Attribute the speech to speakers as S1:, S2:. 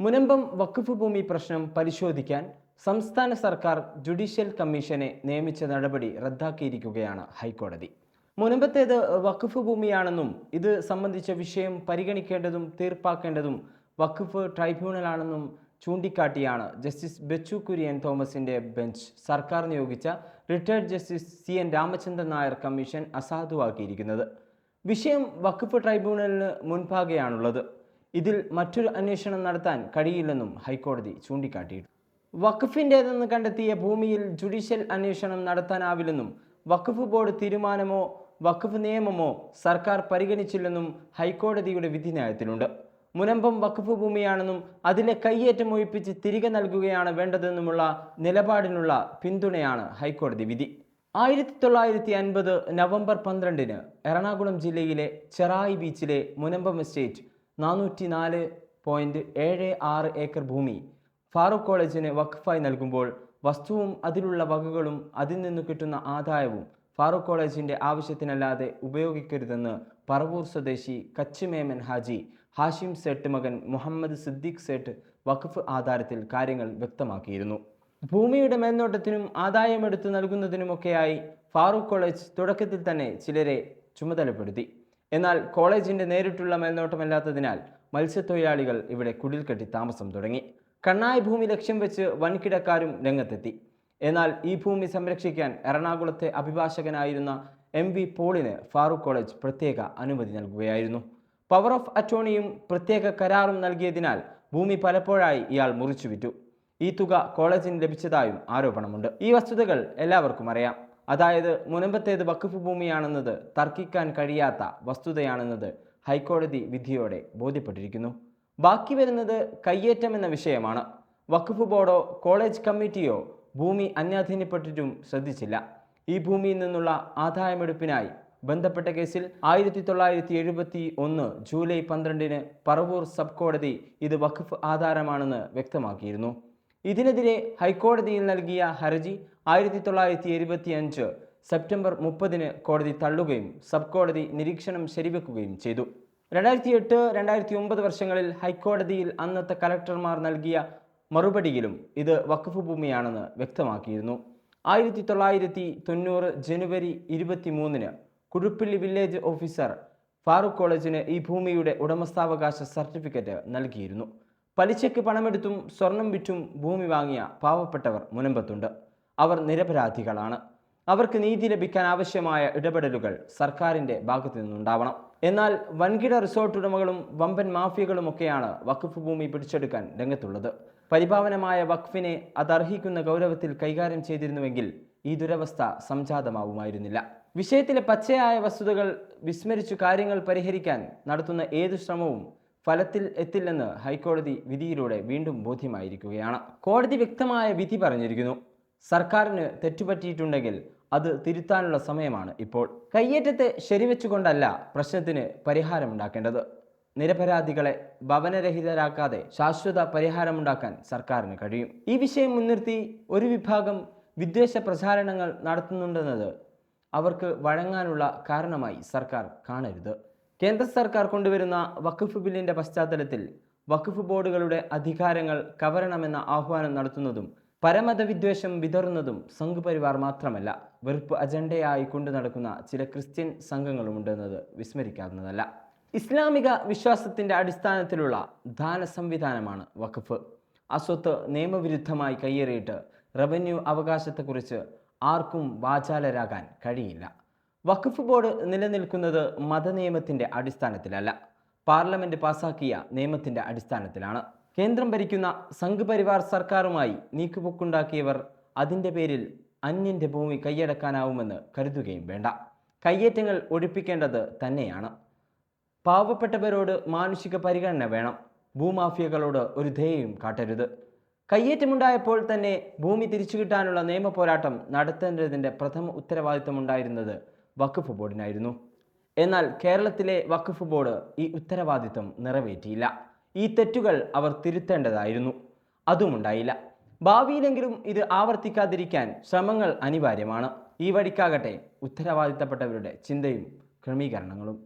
S1: മുനമ്പം വഖഫ് ഭൂമി പ്രശ്നം പരിശോധിക്കാൻ സംസ്ഥാന സർക്കാർ ജുഡീഷ്യൽ കമ്മീഷനെ നിയമിച്ച നടപടി റദ്ദാക്കിയിരിക്കുകയാണ് ഹൈക്കോടതി. മുനമ്പത്തേത് വഖഫ് ഭൂമിയാണെന്നും ഇത് സംബന്ധിച്ച വിഷയം പരിഗണിക്കേണ്ടതും തീർപ്പാക്കേണ്ടതും വഖഫ് ട്രൈബ്യൂണലാണെന്നും ചൂണ്ടിക്കാട്ടിയാണ് ജസ്റ്റിസ് ബെച്ചു കുര്യൻ തോമസിന്റെ ബെഞ്ച് സർക്കാർ നിയോഗിച്ച retired justice CN Ramachandran Nair commission അസാധുവാക്കിയിരിക്കുന്നത്. വിഷയം വഖഫ് ട്രൈബ്യൂണലിന് മുൻപാകെയാണുള്ളത്. ഇതിൽ മറ്റൊരു അന്വേഷണം നടത്താൻ കഴിയില്ലെന്നും ഹൈക്കോടതി ചൂണ്ടിക്കാട്ടിയിട്ടുണ്ട്. വഖഫിൻ്റേതെന്ന് കണ്ടെത്തിയ ഭൂമിയിൽ ജുഡീഷ്യൽ അന്വേഷണം നടത്താനാവില്ലെന്നും വഖഫ് ബോർഡ് തീരുമാനമോ വഖഫ് നിയമമോ സർക്കാർ പരിഗണിച്ചില്ലെന്നും ഹൈക്കോടതിയുടെ വിധിന്യായത്തിലുണ്ട്. മുനമ്പം വഖഫ് ഭൂമിയാണെന്നും അതിലെ കയ്യേറ്റം ഒഴിപ്പിച്ച് തിരികെ നൽകുകയാണ് വേണ്ടതെന്നുമുള്ള നിലപാടിനുള്ള പിന്തുണയാണ് ഹൈക്കോടതി വിധി. 1950 നവംബർ 12-ന് എറണാകുളം ജില്ലയിലെ ചെറായി ബീച്ചിലെ മുനമ്പം എസ്റ്റേറ്റ് 404.76 ഏക്കർ ഭൂമി ഫാറൂഖ് കോളേജിന് വഖഫായി നൽകുമ്പോൾ വസ്തുവും അതിലുള്ള വകകളും അതിൽ നിന്ന് കിട്ടുന്ന ആദായവും ഫാറൂഖ് കോളേജിൻ്റെ ആവശ്യത്തിനല്ലാതെ ഉപയോഗിക്കരുതെന്ന് പറവൂർ സ്വദേശി കച്ച് മേമൻ ഹാജി ഹാഷിം സേട്ട് മകൻ മുഹമ്മദ് സിദ്ദീഖ് സേട്ട് വഖഫ് ആധാരത്തിൽ കാര്യങ്ങൾ വ്യക്തമാക്കിയിരുന്നു. ഭൂമിയുടെ മേൽനോട്ടത്തിനും ആദായമെടുത്ത് നൽകുന്നതിനുമൊക്കെയായി ഫാറൂഖ് കോളേജ് തുടക്കത്തിൽ തന്നെ ചിലരെ ചുമതലപ്പെടുത്തി. എന്നാൽ കോളേജിൻ്റെ നേരിട്ടുള്ള മേൽനോട്ടമല്ലാത്തതിനാൽ മത്സ്യത്തൊഴിലാളികൾ ഇവിടെ കുടിൽ കെട്ടി താമസം തുടങ്ങി. കണ്ണായ ഭൂമി ലക്ഷ്യം വെച്ച് വൻകിടക്കാരും രംഗത്തെത്തി. എന്നാൽ ഈ ഭൂമി സംരക്ഷിക്കാൻ എറണാകുളത്തെ അഭിഭാഷകനായിരുന്ന MV പോളിന് ഫാറൂഖ് കോളേജ് പ്രത്യേക അനുമതി നൽകുകയായിരുന്നു. പവർ ഓഫ് അറ്റോർണിയും പ്രത്യേക കരാറും നൽകിയതിനാൽ ഭൂമി പലപ്പോഴായി ഇയാൾ മുറിച്ചു വിറ്റു. ഈ തുക കോളേജിന് ലഭിച്ചതായും ആരോപണമുണ്ട്. ഈ വസ്തുതകൾ എല്ലാവർക്കും അറിയാം. അതായത് മുനമ്പത്തേത് വഖഫ് ഭൂമിയാണെന്നത് തർക്കിക്കാൻ കഴിയാത്ത വസ്തുതയാണെന്നത് ഹൈക്കോടതി വിധിയോടെ ബോധ്യപ്പെട്ടിരിക്കുന്നു. ബാക്കി വരുന്നത് കയ്യേറ്റം എന്ന വിഷയമാണ്. വഖഫ് ബോർഡോ കോളേജ് കമ്മിറ്റിയോ ഭൂമി അന്യാധീനപ്പെട്ടിട്ടും ശ്രദ്ധിച്ചില്ല. ഈ ഭൂമിയിൽ നിന്നുള്ള ആദായമെടുപ്പിനായി ബന്ധപ്പെട്ട കേസിൽ 1971 ജൂലൈ 12-ന് പറവൂർ സബ് കോടതി ഇത് വഖഫ് ആധാരമാണെന്ന് വ്യക്തമാക്കിയിരുന്നു. ഇതിനെതിരെ ഹൈക്കോടതിയിൽ നൽകിയ ഹർജി 1975 സെപ്റ്റംബർ 30-ന് കോടതി തള്ളുകയും സബ് കോടതി നിരീക്ഷണം ശരിവെക്കുകയും ചെയ്തു. 2008-2009 വർഷങ്ങളിൽ ഹൈക്കോടതിയിൽ അന്നത്തെ കലക്ടർമാർ നൽകിയ മറുപടിയിലും ഇത് വഖഫ് ഭൂമിയാണെന്ന് വ്യക്തമാക്കിയിരുന്നു. 1990 ജനുവരി 23-ന് കുഴുപ്പിള്ളി വില്ലേജ് ഓഫീസർ ഫാറൂഖ് കോളേജിന് ഈ ഭൂമിയുടെ ഉടമസ്ഥാവകാശ സർട്ടിഫിക്കറ്റ് നൽകിയിരുന്നു. പലിശയ്ക്ക് പണമെടുത്തും സ്വർണം വിറ്റും ഭൂമി വാങ്ങിയ പാവപ്പെട്ടവർ മുനമ്പത്തുണ്ട്. അവർ നിരപരാധികളാണ്. അവർക്ക് നീതി ലഭിക്കാൻ ആവശ്യമായ ഇടപെടലുകൾ സർക്കാരിൻ്റെ ഭാഗത്തു നിന്നുണ്ടാവണം. എന്നാൽ വൻകിട റിസോർട്ട് ഉടമകളും വമ്പൻ മാഫിയകളുമൊക്കെയാണ് വഖഫ് ഭൂമി പിടിച്ചെടുക്കാൻ രംഗത്തുള്ളത്. പരിപാവനമായ വഖഫിനെ അതർഹിക്കുന്ന ഗൗരവത്തിൽ കൈകാര്യം ചെയ്തിരുന്നുവെങ്കിൽ ഈ ദുരവസ്ഥ സംജാതമാവുമായിരുന്നില്ല. വിഷയത്തിലെ പച്ചയായ വസ്തുതകൾ വിസ്മരിച്ചു കാര്യങ്ങൾ പരിഹരിക്കാൻ നടത്തുന്ന ഏതു ശ്രമവും ഫലത്തിൽ എത്തില്ലെന്ന് ഹൈക്കോടതി വിധിയിലൂടെ വീണ്ടും ബോധ്യമായിരിക്കുകയാണ്. കോടതി വ്യക്തമായ വിധി പറഞ്ഞിരിക്കുന്നു. സർക്കാരിന് തെറ്റുപറ്റിയിട്ടുണ്ടെങ്കിൽ അത് തിരുത്താനുള്ള സമയമാണ് ഇപ്പോൾ. കയ്യേറ്റത്തെ ശരിവെച്ചുകൊണ്ടല്ല പ്രശ്നത്തിന് പരിഹാരമുണ്ടാക്കേണ്ടത്. നിരപരാധികളെ ഭവനരഹിതരാക്കാതെ ശാശ്വത പരിഹാരമുണ്ടാക്കാൻ സർക്കാരിന് കഴിയും. ഈ വിഷയം മുൻനിർത്തി ഒരു വിഭാഗം വിദ്വേഷ പ്രചാരണങ്ങൾ നടത്തുന്നുണ്ടെന്നത് അവർക്ക് വഴങ്ങാനുള്ള കാരണമായി സർക്കാർ കാണരുത്. കേന്ദ്ര സർക്കാർ കൊണ്ടുവരുന്ന വഖഫ് ബില്ലിൻ്റെ പശ്ചാത്തലത്തിൽ വഖഫ് ബോർഡുകളുടെ അധികാരങ്ങൾ കവരണമെന്ന ആഹ്വാനം നടത്തുന്നതും പരമതവിദ്വേഷം വിതറുന്നതും സംഘ് പരിവാർ മാത്രമല്ല, വെറുപ്പ് അജണ്ടയായി കൊണ്ടു നടക്കുന്ന ചില ക്രിസ്ത്യൻ സംഘങ്ങളുമുണ്ടെന്നത് വിസ്മരിക്കാവുന്നതല്ല. ഇസ്ലാമിക വിശ്വാസത്തിൻ്റെ അടിസ്ഥാനത്തിലുള്ള ദാന സംവിധാനമാണ് വഖഫ്. ആ സ്വത്ത് നിയമവിരുദ്ധമായി കയ്യേറിയിട്ട് റവന്യൂ അവകാശത്തെക്കുറിച്ച് ആർക്കും വാചാലരാകാൻ കഴിയില്ല. വഖഫ് ബോർഡ് നിലനിൽക്കുന്നത് മതനിയമത്തിൻ്റെ അടിസ്ഥാനത്തിലല്ല, പാർലമെൻറ്റ് പാസാക്കിയ നിയമത്തിൻ്റെ അടിസ്ഥാനത്തിലാണ്. കേന്ദ്രം ഭരിക്കുന്ന സംഘ് പരിവാർ സർക്കാരുമായി നീക്കുപോക്കുണ്ടാക്കിയവർ അതിൻ്റെ പേരിൽ അന്യൻ്റെ ഭൂമി കൈയടക്കാനാവുമെന്ന് കരുതുകയും വേണ്ട. കയ്യേറ്റങ്ങൾ ഒഴിപ്പിക്കേണ്ടത് തന്നെയാണ്. പാവപ്പെട്ടവരോട് മാനുഷിക പരിഗണന വേണം. ഭൂമാഫിയകളോട് ഒരു ദയയും കാട്ടരുത്. കയ്യേറ്റമുണ്ടായപ്പോൾ തന്നെ ഭൂമി തിരിച്ചു കിട്ടാനുള്ള നിയമ പോരാട്ടം നടത്തേണ്ടതിൻ്റെ പ്രഥമ ഉത്തരവാദിത്തമുണ്ടായിരുന്നത് വഖഫ് ബോർഡിനായിരുന്നു. എന്നാൽ കേരളത്തിലെ വഖഫ് ബോർഡ് ഈ ഉത്തരവാദിത്തം നിറവേറ്റിയില്ല. ഈ തെറ്റുകൾ അവർ തിരുത്തേണ്ടതായിരുന്നു. അതുമുണ്ടായില്ല. ഭാവിയിലെങ്കിലും ഇത് ആവർത്തിക്കാതിരിക്കാൻ ശ്രമങ്ങൾ അനിവാര്യമാണ്. ഈ വഴിക്കാകട്ടെ ഉത്തരവാദിത്തപ്പെട്ടവരുടെ ചിന്തയും ക്രമീകരണങ്ങളും.